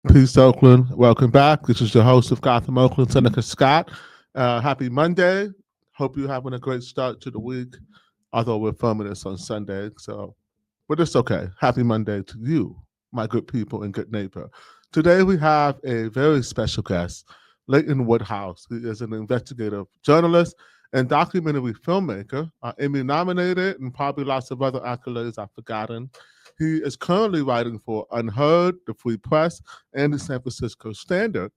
Peace, Oakland. Welcome back. This is your host of Gotham, Oakland, Seneca Scott. Happy Monday. Hope you're having a great start to the week, although we're filming this on Sunday. But it's okay. Happy Monday to you, my good people and good neighbor. Today we have a very special guest, Leighton Woodhouse. He is an investigative journalist and documentary filmmaker, Emmy nominated, and probably lots of other accolades I've forgotten. He is currently writing for Unheard, the Free Press, and the San Francisco Standard,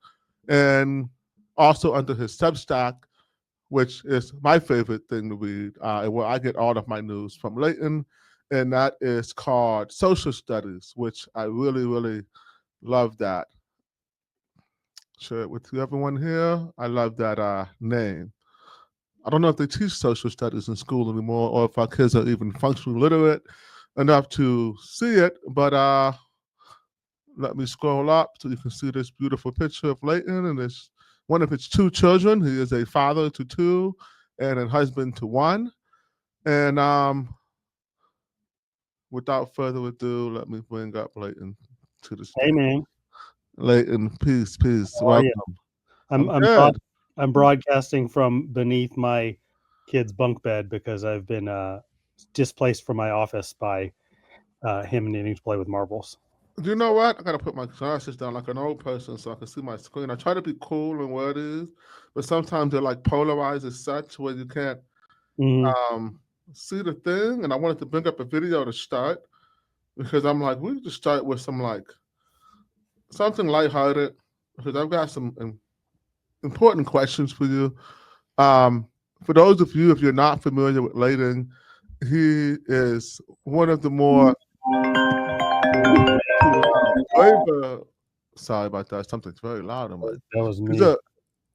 and also under his Substack, which is my favorite thing to read, and where I get all of my news from Leighton, and that is called Social Studies, which I really, really love that. Share it with everyone here. I love that name. I don't know if they teach social studies in school anymore, or if our kids are even functionally literate enough to see it, but let me scroll up so you can see this beautiful picture of Leighton and this one of his two children. He is a father to two and a husband to one. And without further ado, let me bring up Leighton to the stage. Hey man, Leighton, peace. how are you? Welcome. I'm I'm Good. broad, I'm broadcasting from beneath my kid's bunk bed because I've been displaced from my office by him needing to play with marbles. Do you know what? I gotta put my glasses down like an old person so I can see my screen. I try to be cool in what it is, but sometimes they're like polarized as such where you can't Mhm. see the thing. And I wanted to bring up a video to start because I'm like, we need to start with some like something lighthearted because I've got some important questions for you. For those of you, if you're not familiar with Leighton, he is one of the more braver. Sorry about that. Something's very loud. I'm like, That was he's me. a.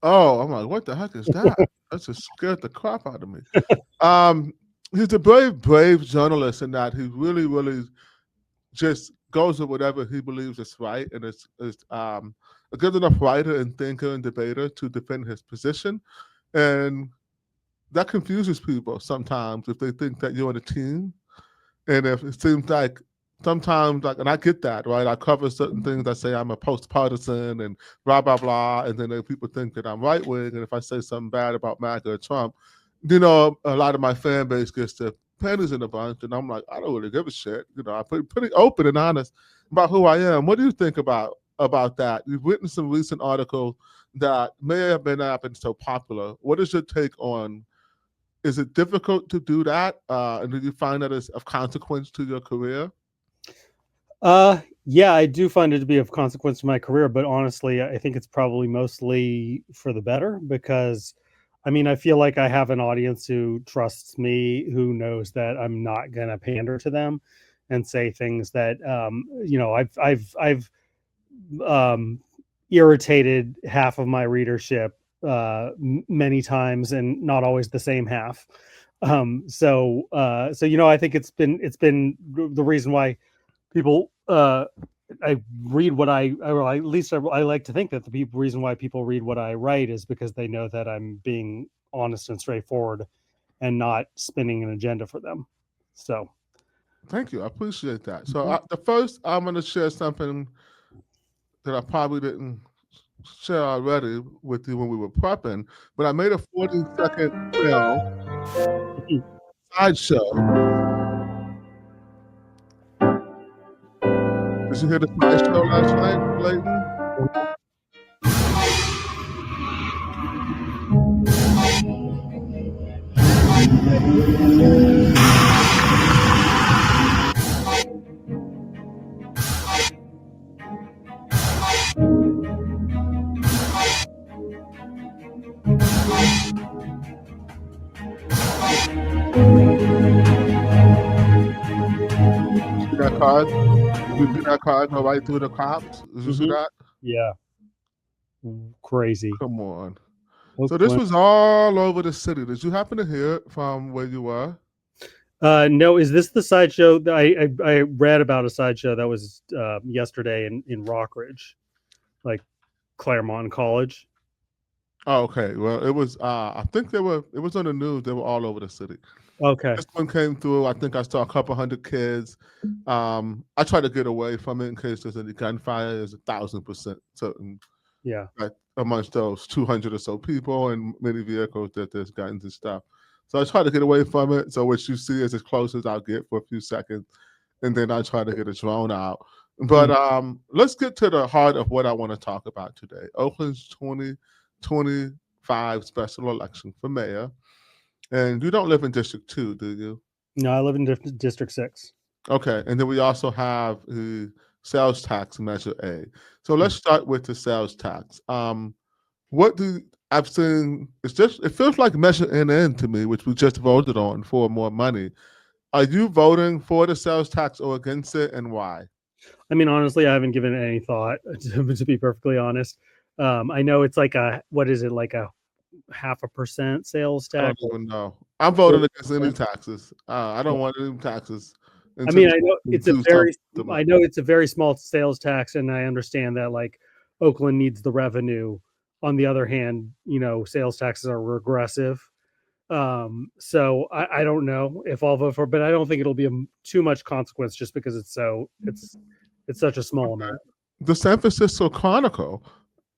Oh, I'm like, what the heck is that? That just scared the crap out of me. Um, he's a brave journalist in that he really, really just goes with whatever he believes is right, and is a good enough writer and thinker and debater to defend his position. And that confuses people sometimes if they think that you're on a team, and if it seems like sometimes like, and I get that, right? I cover certain things. I say I'm a post-partisan and blah blah blah, and then people think that I'm right wing, and if I say something bad about MAGA or Trump, a lot of my fan base gets the panties in a bunch, and I'm like, I don't really give a shit. I'm pretty open and honest about who I am. What do you think about that? You've written some recent articles that may have not been so popular. What is your take on? Is it difficult to do that? And did you find that is of consequence to your career? Yeah, I do find it to be of consequence to my career, but honestly, I think it's probably mostly for the better because I mean, I feel like I have an audience who trusts me, who knows that I'm not going to pander to them and say things that I've um, irritated half of my readership many times, and not always the same half. I think it's been the reason why people. I read what or at least I like to think that the reason why people read what I write is because they know that I'm being honest and straightforward and not spinning an agenda for them. So, Thank you. I appreciate that. So Mhm. the first, I'm going to share something that I probably didn't share already with you when we were prepping, but I made a 40-second film sideshow. Did you hear the sideshow last night, Leighton? See that card? You see that card go right through the cops? Did you see Mhm. that? Yeah, crazy. Come on. So this Oakland. was all over the city. Did you happen to hear it from where you were? No, is this the sideshow? I read about a sideshow that was yesterday in Rockridge, like Claremont College. Oh, okay. Well, it was. I think they were. It was on the news. They were all over the city. Okay. This one came through. I think I saw a couple hundred kids. I try to get away from it in case there's any gunfire. There's 1,000% certain Yeah. that amongst those 200 or so people and many vehicles that there's guns and stuff. So I try to get away from it. So what you see is as close as I'll get for a few seconds, and then I try to get a drone out. But Mm. let's get to the heart of what I want to talk about today. Oakland's 2025 special election for mayor. And you don't live in District 2, do you? No, I live in District 6. Okay. And then we also have the sales tax Measure A. So Mm. let's start with the sales tax. What do I've seen? It's just it feels like Measure NN to me, which we just voted on for more money. Are you voting for the sales tax or against it, and why? I mean, honestly, I haven't given it any thought, to be perfectly honest. I know it's like what is it, like a 0.5% sales I don't tax? even know. I'm voting against any taxes. I don't want any taxes I until mean, I know we do something. it's a very small sales tax, and I understand that like Oakland needs the revenue. On the other hand, sales taxes are regressive. So I don't know if I'll vote for it, but I don't think it'll be too much consequence just because it's such a small amount. The San Francisco Chronicle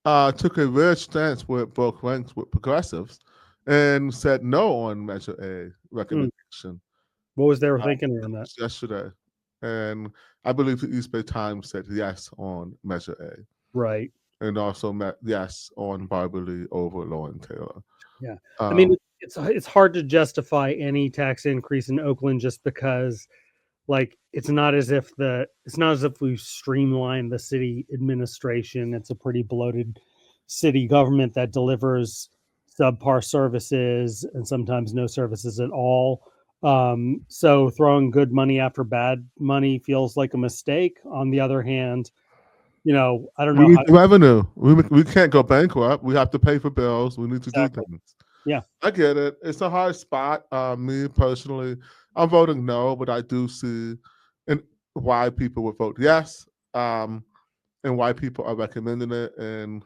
took a weird stance where it broke ranks with progressives and said no on Measure A Hmm. recommendation What was their thinking around that? yesterday. And I believe the East Bay Times said yes on Measure Right. A and also yes on Barbara Lee over Lauren Taylor. Yeah. I Um, mean, it's hard to justify any tax increase in Oakland just because like it's not as if we've streamlined the city administration. It's a pretty bloated city government that delivers subpar services and sometimes no services at all. So throwing good money after bad money feels like a mistake. On the other hand, I don't we know need how. the revenue. We can't go bankrupt. We have to pay for bills. We need to do Exactly. things. Yeah. I get it. It's a hard spot. Me personally, I'm voting no, but I do see and why people would vote yes, and why people are recommending it. And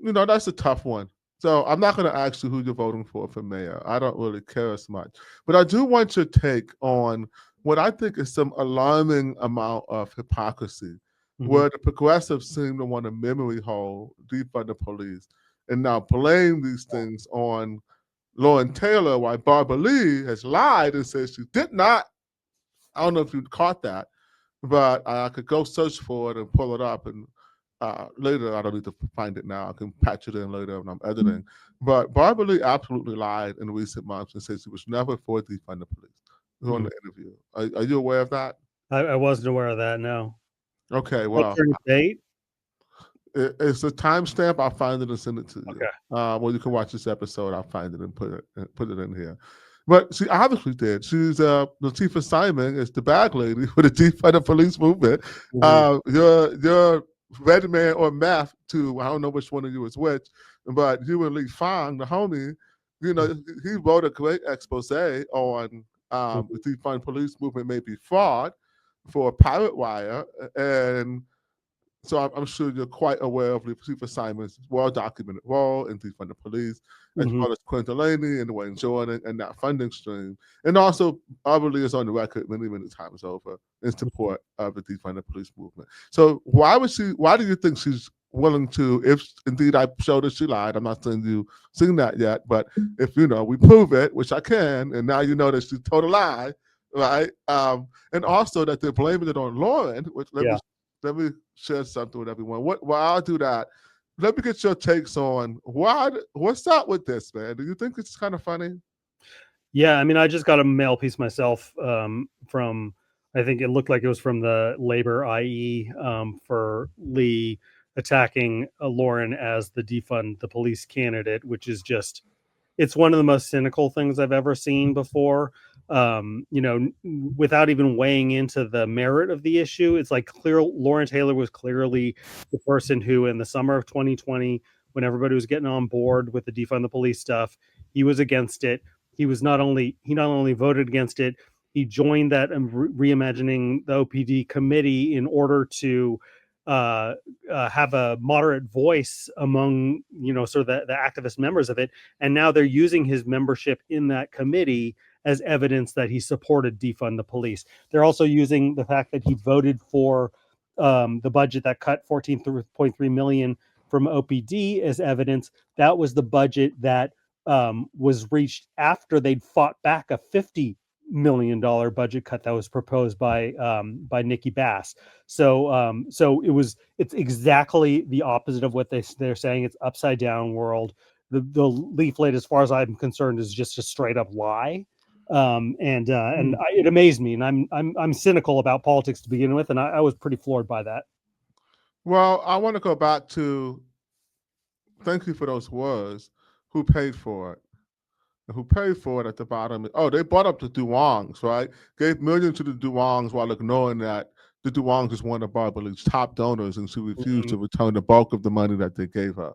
that's a tough one. So I'm not going to ask you who you're voting for mayor. I don't really care as much, but I do want your take on what I think is some alarming amount of hypocrisy, Hmm. where the progressives seem to want to memory hole defund the police and now blame these things on Lauren Taylor, while Barbara Lee has lied and says she did not. I don't know if you caught that, but I could go search for it and pull it up. And later, I don't need to find it now. I can patch it in later when I'm editing. But Barbara Lee absolutely lied in recent months and said she was never for defund the police on Hmm. the interview. Are you aware of that? I wasn't aware of that. No. Okay, What's well, her date? it's a timestamp. I'll find it and send it to you. Okay. Well, you can watch this episode. I'll find it and put it in here. But she obviously did. She's Latifah Simon is the bag lady for the defund the police movement. Hmm. Your red man or math to I don't know which one of you is which, but you and Lee Fang, the homie, he wrote a great expose on the defund police movement may be fraud for Pirate Wire and so I'm sure you're quite aware of Latifah Simon's well-documented role in defund the police, as Hmm. well as Quinn Delaney and Wayne Jordan and that funding stream. And also, Beverly is on the record many, many times over in support of the defund the police movement. So why do you think she's willing to, if indeed I show that she lied, I'm not saying you've seen that yet, but if, we prove it, which I can, and now you know that she told a lie, right? And also that they're blaming it on Lauren, which Yeah. let me share something with everyone. While I'll do that, let me get your takes on what's up with this, man. Do you think it's kind of funny? Yeah, I mean, I just got a mail piece myself from, I think it looked like it was from the Labor IE for Lee attacking Lauren as the defund the police candidate, which is just, it's one of the most cynical things I've ever seen before. Without even weighing into the merit of the issue, it's like clear Lauren Taylor was clearly the person who, in the summer of 2020, when everybody was getting on board with the defund the police stuff, he was against it. He not only voted against it, he joined that reimagining the OPD committee in order to have a moderate voice among, sort of the activist members of it. And now they're using his membership in that committee as evidence that he supported defund the police. They're also using the fact that he voted for the budget that cut 14.3 million from OPD as evidence. That was the budget that was reached after they'd fought back a $50 million budget cut that was proposed by Nikki Bass. So it's exactly the opposite of what they're saying. It's upside down world. The leaflet, as far as I'm concerned, is just a straight up lie. It amazed me, and I'm cynical about politics to begin with, and I was pretty floored by that. Well, I want to go back to thank you for those words. Who paid for it? And who paid for it at the bottom? Oh, they bought up the Duongs, right? Gave millions to the Duongs while ignoring that the Duongs is one of Barbara Lee's top donors, and she refused to return the bulk of the money that they gave her.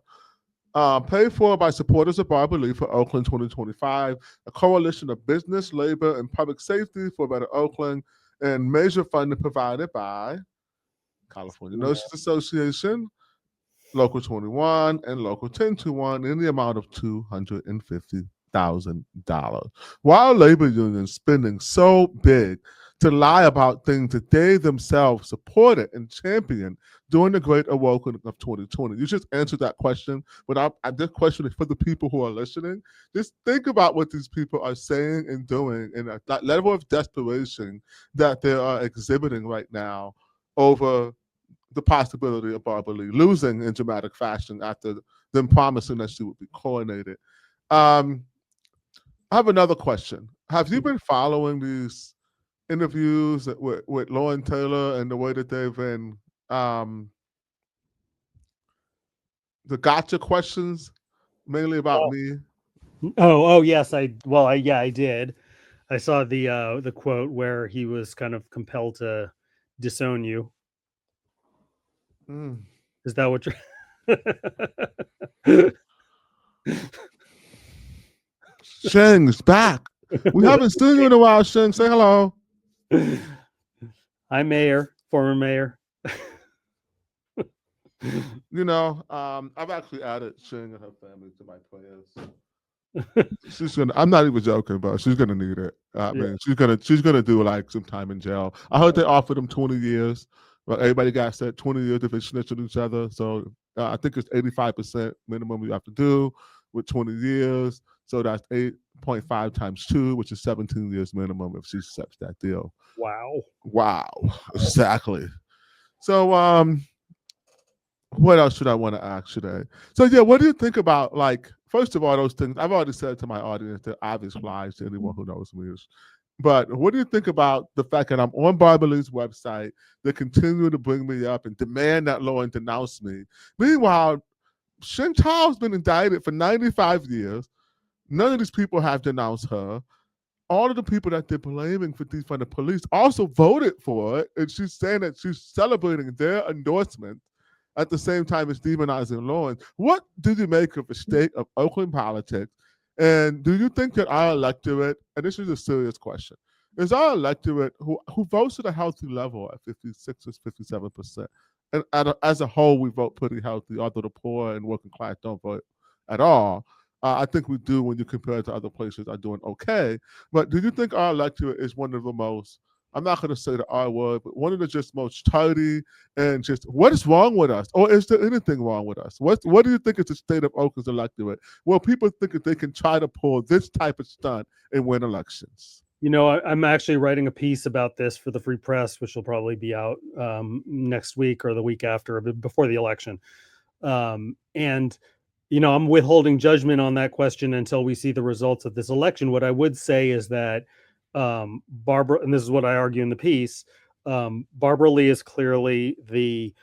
Paid for by supporters of Barbara Lee for Oakland 2025, a coalition of business, labor, and public safety for better Oakland, and major funding provided by California Nurses Association, Local 21, and Local 1021 in the amount of $250,000. While labor unions spending so big to lie about things that they themselves supported and championed during the Great Awakening of 2020. You just answered that question, but I'm just questioning for the people who are listening. Just think about what these people are saying and doing, and that level of desperation that they are exhibiting right now over the possibility of Barbara Lee losing in dramatic fashion after them promising that she would be coronated. I have another question. Have you been following these interviews with Lauren Taylor and the way that they've been the gotcha questions, mainly about me? Oh yes, I did. I saw the quote where he was kind of compelled to disown you. Is that what you're Sheng's back. We haven't seen you in a while, Sheng. Say hello. Hi, Mayor, former mayor. I've actually added Sheng and her family to my prayers. She's gonna. I'm not even joking, but she's gonna need it. I mean, she's gonna do like some time in jail. I heard they offered him 20 years, but everybody got set 20 years if they snitch on each other. So I think it's 85% minimum you have to do with 20 years. So that's 8.5 times 2, which is 17 years minimum if she accepts that deal. Wow, exactly. So what else should I want to ask today? So yeah, what do you think about, like, first of all, those things I've already said to my audience, they're obvious lies to anyone who knows me. But what do you think about the fact that I'm on Barbara Lee's website? They continue to bring me up and demand that Lauren denounce me. Meanwhile, Sheng Chao's been indicted for 95 years. None of these people have denounced her. All of the people that they're blaming for defund the police also voted for it, and she's saying that she's celebrating their endorsement at the same time as demonizing Lauren. What do you make of the state of Oakland politics? And do you think that our electorate, and this is a serious question, is our electorate who votes at a healthy level at 56 or 57%, and as a whole, we vote pretty healthy, although the poor and working class don't vote at all. I think we do when you compare it to other places are doing okay. But do you think our electorate is one of the most, I'm not going to say the R word, but one of the just most tardy and just, what is wrong with us? Or is there anything wrong with us? What do you think is the state of Oakland's electorate? Well, people think that they can try to pull this type of stunt and win elections. I'm actually writing a piece about this for the Free Press, which will probably be out next week or the week after, before the election. I'm withholding judgment on that question until we see the results of this election. What I would say is that Barbara, and this is what I argue in the piece, Barbara Lee is clearly the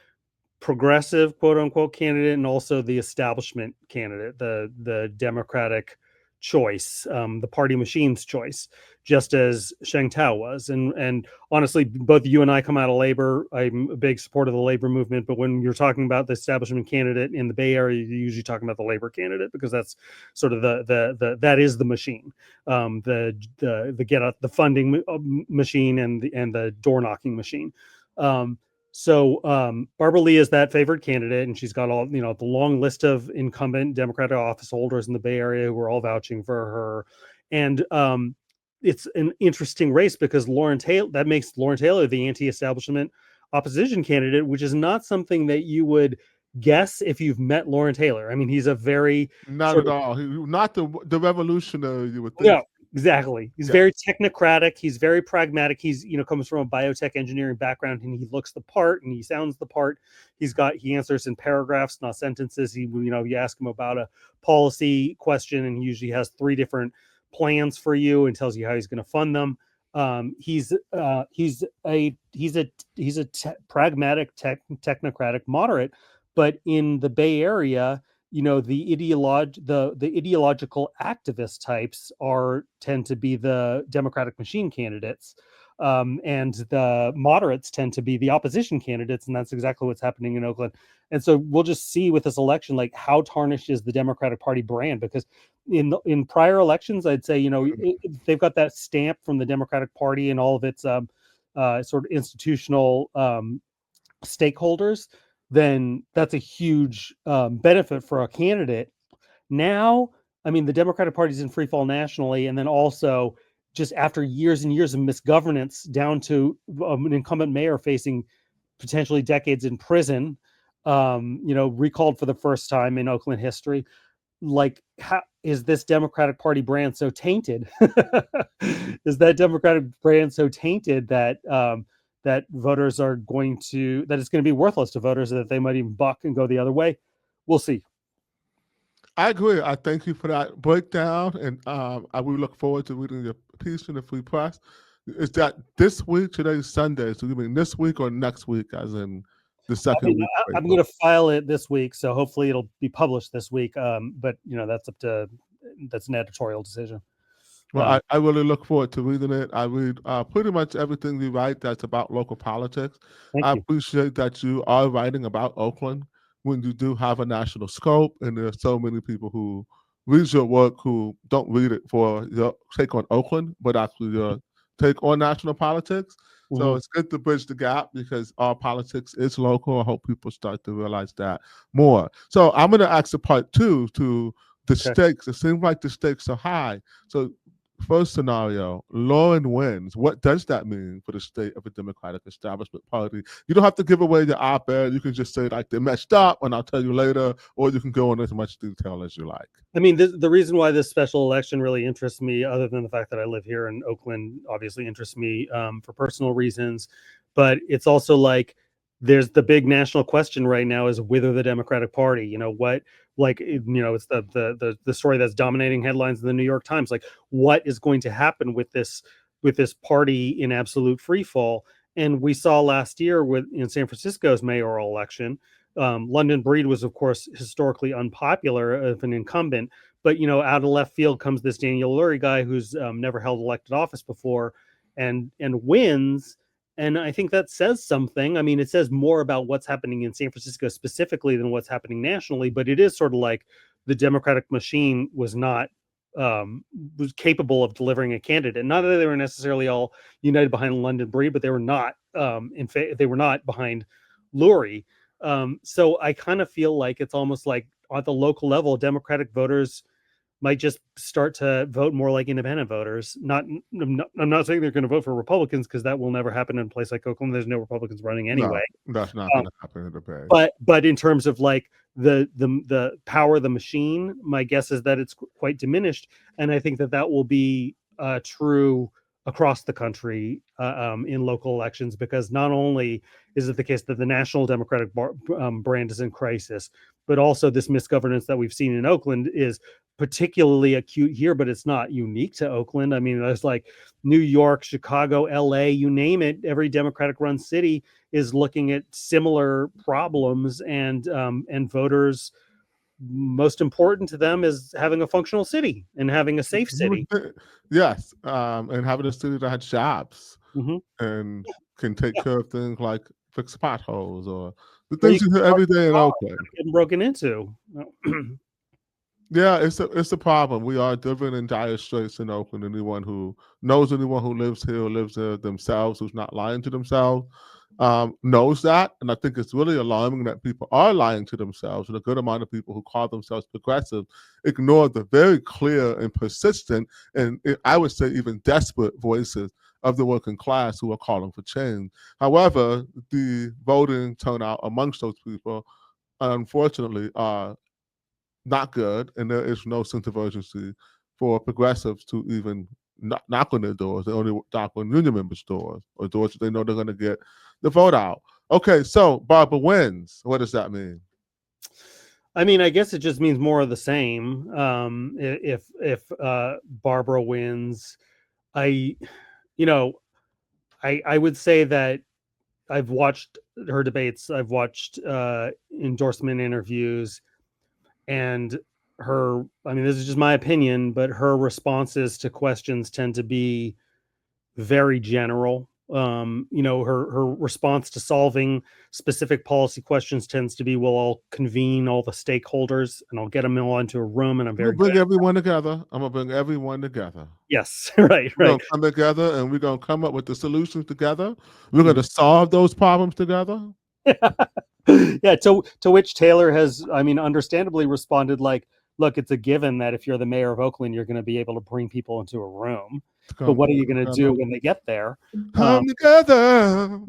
progressive, quote unquote, candidate, and also the establishment candidate, the Democratic choice, the party machine's choice, just as Sheng Tao was. And honestly, both you and I come out of labor. I'm a big supporter of the labor movement, but when you're talking about the establishment candidate in the Bay Area, you're usually talking about the labor candidate, because that's sort of that is the machine, the funding machine and the door knocking machine. So Barbara Lee is that favored candidate, and she's got all the long list of incumbent Democratic office holders in the Bay Area who are all vouching for her, and it's an interesting race because that makes Lauren Taylor the anti-establishment opposition candidate, which is not something that you would guess if you've met Lauren Taylor. I mean, he's a very Not sort at of all. Not the revolutionary you would think. yeah, exactly. He's Yeah. very technocratic. He's very pragmatic. He's comes from a biotech engineering background, and he looks the part and he sounds the part. He answers in paragraphs, not sentences. You ask him about a policy question, and he usually has three different plans for you and tells you how he's going to fund them. He's a pragmatic technocratic moderate, but in the Bay Area, the ideological activist types tend to be the Democratic machine candidates, and the moderates tend to be the opposition candidates, and that's exactly what's happening in Oakland. And so we'll just see with this election, like how tarnished is the Democratic Party brand, because in prior elections, I'd say they've got that stamp from the Democratic Party and all of its sort of institutional stakeholders, then that's a huge benefit for a candidate. Now, I mean, the Democratic Party is in free fall nationally, and then also just after years and years of misgovernance, down to an incumbent mayor facing potentially decades in prison, recalled for the first time in Oakland history. Like, how is this Democratic Party brand so tainted? Is that Democratic brand so tainted that voters are that it's going to be worthless to voters, that they might even buck and go the other way? We'll see. I agree. I thank you for that breakdown, and I will look forward to reading your piece in the Free Press. Is that this week? Today's Sunday, so you mean this week or next week, as in the second week? I'm going to file it this week, so hopefully it'll be published this week. But that's an editorial decision. Well, I really look forward to reading it. I read pretty much everything you write that's about local politics. I You. appreciate that you are writing about Oakland when you do have a national scope, and there are so many people who read your work who don't read it for your take on Oakland, but actually your take on national politics. So it's good to bridge the gap because our politics is local. I hope people start to realize that more. So I'm going to ask the part two to the stakes. It seems like the stakes are high. So first scenario, Lauren wins. What does that mean for the state of the Democratic Establishment Party? You don't have to give away the op-ed. You can just say like they messed up, and I'll tell you later, or you can go into as much detail as you like. I mean, the reason why this special election really interests me, other than the fact that I live here in Oakland, obviously interests me for personal reasons, but it's also like there's the big national question right now is whether the Democratic Party, it's the story that's dominating headlines in the New York Times. Like, what is going to happen with this party in absolute free fall? And we saw last year in San Francisco's mayoral election. London Breed was, of course, historically unpopular of an incumbent, but out of left field comes this Daniel Lurie guy who's never held elected office before, and wins. And I think that says something. I mean, it says more about what's happening in San Francisco specifically than what's happening nationally. But it is sort of like the Democratic machine was capable of delivering a candidate. Not that they were necessarily all united behind London Breed, but they were not they were not behind Lurie. So I kind of feel like it's almost like at the local level, Democratic voters might just start to vote more like independent voters. I'm not saying they're going to vote for Republicans, because that will never happen in a place like Oakland. There's no Republicans running anyway. No, that's not going to happen in the Bay. But in terms of like the power of the machine, my guess is that it's quite diminished, and I think that will be true across the country in local elections, because not only is it the case that the national Democratic brand is in crisis, but also this misgovernance that we've seen in Oakland is particularly acute here, but it's not unique to Oakland. I mean, there's like New York, Chicago, LA, you name it, every Democratic run city is looking at similar problems, and voters, most important to them is having a functional city and having a safe city. Yes, and having a city that has jobs and can take care of things like fix potholes or the things you hear every day in Oakland. Getting broken into. Yeah, it's a problem. We are living in dire straits in Oakland. Anyone who knows anyone who lives here or lives there themselves, who's not lying to themselves, knows that, and I think it's really alarming that people are lying to themselves, and a good amount of people who call themselves progressive ignore the very clear and persistent, and I would say even desperate voices of the working class who are calling for change. However, the voting turnout amongst those people, unfortunately, are not good, and there is no sense of urgency for progressives to even knock on their doors. They only knock on union members' doors or doors that they know they're going to get the vote out. Okay, so Barbara wins. What does that mean? I mean, I guess it just means more of the same. If Barbara wins, I, you know, I would say that I've watched her debates. I've watched endorsement interviews, and her. I mean, this is just my opinion, but her responses to questions tend to be very general. Her response to solving specific policy questions tends to be, "Well, I'll convene all the stakeholders and I'll get them all into a room, and I'm We'll very good." bring everyone together. I'm gonna bring everyone together. Yes, right, We're right. gonna come together and we're gonna come up with the solutions together. We're gonna solve those problems together. Yeah. To which Taylor has, I mean, understandably responded like, "Look, it's a given that if you're the mayor of Oakland, you're going to be able to bring people into a room. But what are you going to do when they get there?" Come together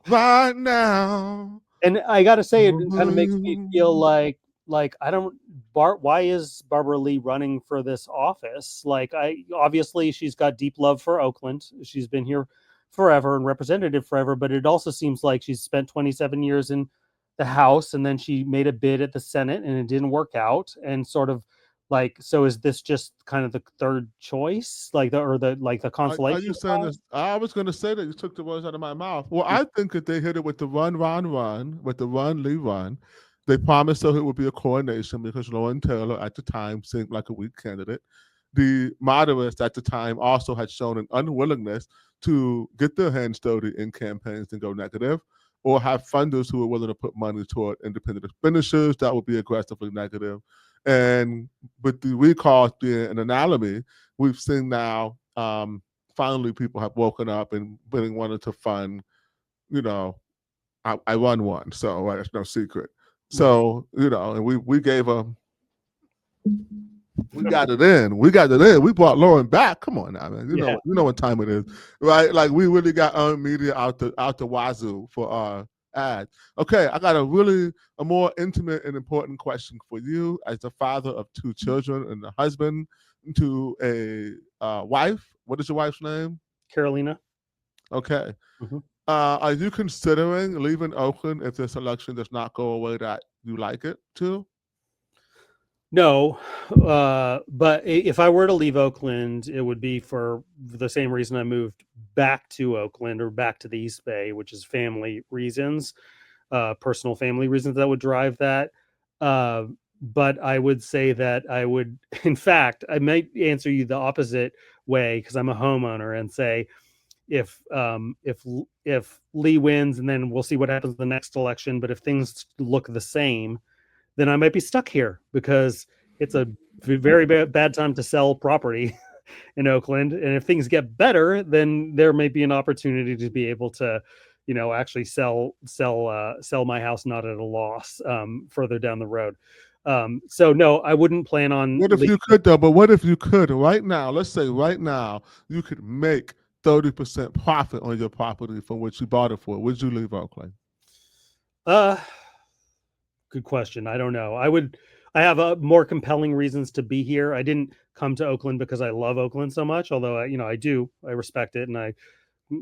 right now. And I got to say, it kind of makes me feel like I don't. Why is Barbara Lee running for this office? Like, obviously she's got deep love for Oakland. She's been here forever and represented it forever. But it also seems like she's spent 27 years in the House, and then she made a bid at the Senate, and it didn't work out. And sort of like, so is this just kind of the third choice, like the Are consolation you saying prize? this? I was going to say that you took the words out of my mouth. Well, I think that they hit it with the run, with the run, Lee run. They promised her it would be a coronation because Lauren Taylor at the time seemed like a weak candidate. The moderates at the time also had shown an unwillingness to get their hands dirty in campaigns and go negative, or have funders who were willing to put money toward independent expenditures that would be aggressively negative. And with the recall being an anomaly, we've seen now finally people have woken up and really wanted to fund, you know, I run one, so right, it's no secret. So, and we gave them, we got it in. We got it in. We brought Lauren back. Come on now, man. Yeah. You know what time it is, right? Like we really got earned media out the wazoo for our ad. Okay, I got a more intimate and important question for you as the father of two children and a husband to a wife. What is your wife's name? Carolina. Okay. Are you considering leaving Oakland if this election does not go away that you like it to? No, but if I were to leave Oakland, it would be for the same reason I moved back to Oakland or back to the East Bay, which is family reasons, personal family reasons that would drive that. But I would say that I would, in fact, I might answer you the opposite way because I'm a homeowner and say if Lee wins and then we'll see what happens in the next election. But if things look the same, then I might be stuck here because it's a very bad time to sell property in Oakland. And if things get better, then there may be an opportunity to be able to, actually sell my house not at a loss further down the road. So no, I wouldn't plan on. What if you could though? But what if you could right now? Let's say right now you could make 30% profit on your property from what you bought it for. Would you leave Oakland? Good question. I don't know. I have more compelling reasons to be here. I didn't come to Oakland because I love Oakland so much, although I respect it, and I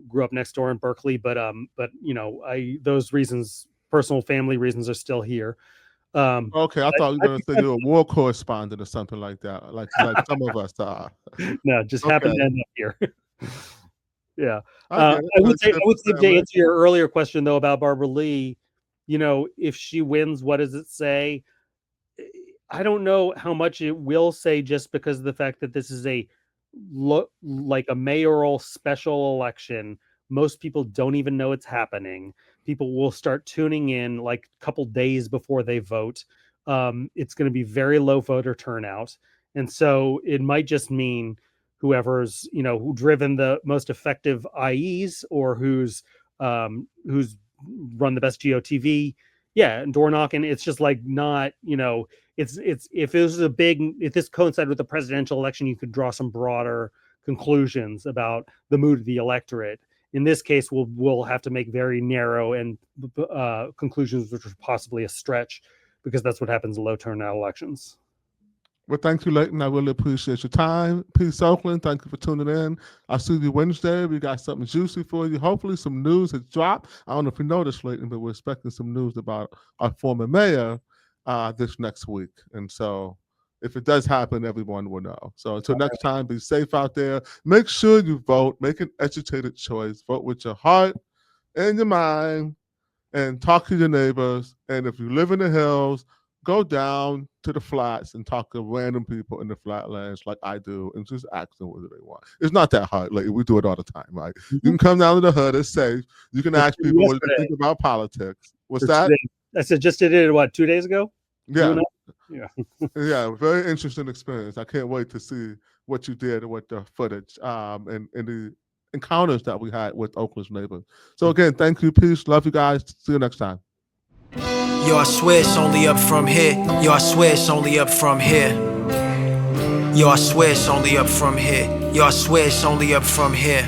grew up next door in Berkeley. But those reasons, personal family reasons, are still here. Okay, I thought you were going to say you're a war correspondent or something like that, like some of us are. No, just Okay. happened to end up here. Yeah, I would say to answer your earlier question though about Barbara Lee, if she wins, what does it say? I don't know how much it will say just because of the fact that this is like a mayoral special election. Most people don't even know it's happening. People will start tuning in like a couple days before they vote. It's going to be very low voter turnout. And so it might just mean whoever's, who driven the most effective IEs or who's who's run the best GOTV. Yeah, and door knocking. It's just like not, it's if this coincided with the presidential election, you could draw some broader conclusions about the mood of the electorate. In this case, we'll have to make very narrow and conclusions, which are possibly a stretch, because that's what happens in low turnout elections. Well, thank you, Leighton. I really appreciate your time. Peace, Oakland. Thank you for tuning in. I'll see you Wednesday. We got something juicy for you. Hopefully, some news has dropped. I don't know if you noticed, Leighton, but we're expecting some news about our former mayor this next week. And so, if it does happen, everyone will know. So, until next time, be safe out there. Make sure you vote. Make an educated choice. Vote with your heart and your mind, and talk to your neighbors. And if you live in the hills, go down to the flats and talk to random people in the flatlands like I do and just ask them what do they want. It's not that hard. Like, we do it all the time, right? You can come down to the hood. It's safe. You can ask people what they think about politics. What's that? I said just did it, 2 days ago? Yeah. Yeah. Yeah, very interesting experience. I can't wait to see what you did with the footage and the encounters that we had with Oakland's neighbors. So again, thank you. Peace. Love you guys. See you next time. Yo, I swear it's only up from here. Yo, I swear it's only up from here. Yo, I swear it's only up from here. Yo, I swear it's only up from here.